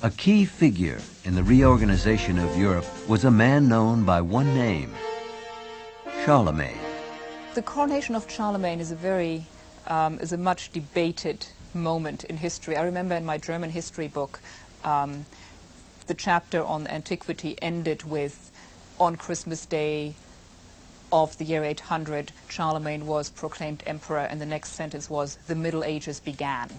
A key figure in the reorganization of Europe was a man known by one name, Charlemagne. The coronation of Charlemagne is a much debated moment in history. I remember in my German history book, the chapter on antiquity ended with, on Christmas Day of the year 800, Charlemagne was proclaimed emperor, and the next sentence was, the Middle Ages began.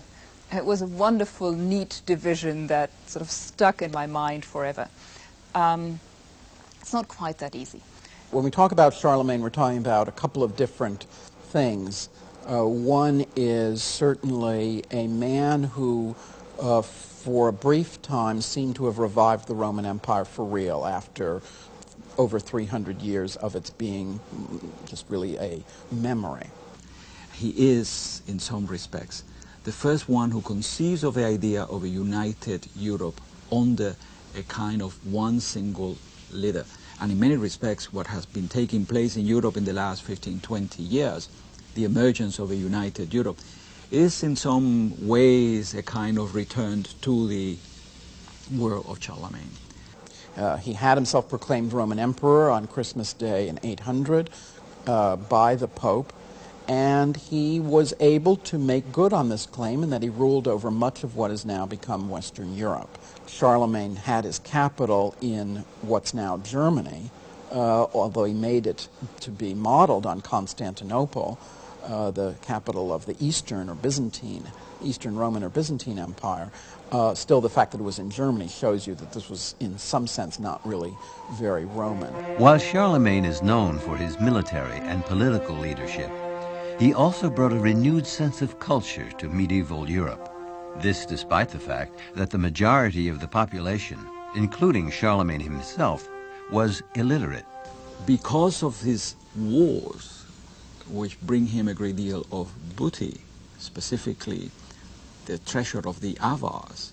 It was a wonderful, neat division that sort of stuck in my mind forever. It's not quite that easy. When we talk about Charlemagne, we're talking about a couple of different things. One is certainly a man who, for a brief time, seemed to have revived the Roman Empire for real after over 300 years of its being just really a memory. He is, in some respects, the first one who conceives of the idea of a united Europe under a kind of one single leader. And in many respects, what has been taking place in Europe in the last 15, 20 years, the emergence of a united Europe, is in some ways a kind of return to the world of Charlemagne. He had himself proclaimed Roman Emperor on Christmas Day in 800 by the Pope, and he was able to make good on this claim in that he ruled over much of what has now become Western Europe. Charlemagne had his capital in what's now Germany, although he made it to be modeled on Constantinople, the capital of the Eastern Roman or Byzantine Empire. Still, the fact that it was in Germany shows you that this was, in some sense, not really very Roman. While Charlemagne is known for his military and political leadership, he also brought a renewed sense of culture to medieval Europe. This despite the fact that the majority of the population, including Charlemagne himself, was illiterate. Because of his wars, which bring him a great deal of booty, specifically the treasure of the Avars,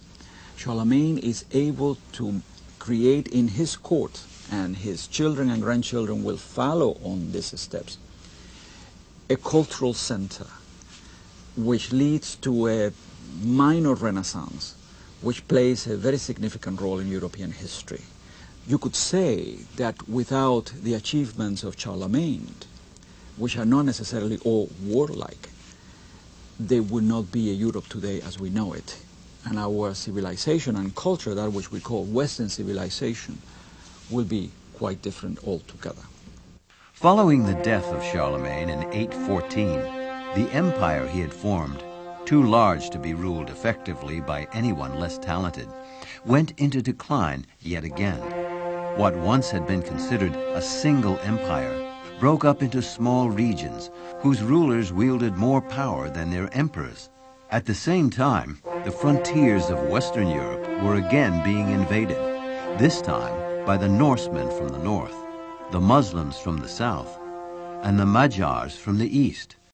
Charlemagne is able to create in his court, and his children and grandchildren will follow on these steps, a cultural center which leads to a minor renaissance which plays a very significant role in European history. You could say that without the achievements of Charlemagne, which are not necessarily all warlike, there would not be a Europe today as we know it. And our civilization and culture, that which we call Western civilization, will be quite different altogether. Following the death of Charlemagne in 814, the empire he had formed, too large to be ruled effectively by anyone less talented, went into decline yet again. What once had been considered a single empire broke up into small regions whose rulers wielded more power than their emperors. At the same time, the frontiers of Western Europe were again being invaded, this time by the Norsemen from the north, the Muslims from the south, and the Magyars from the east.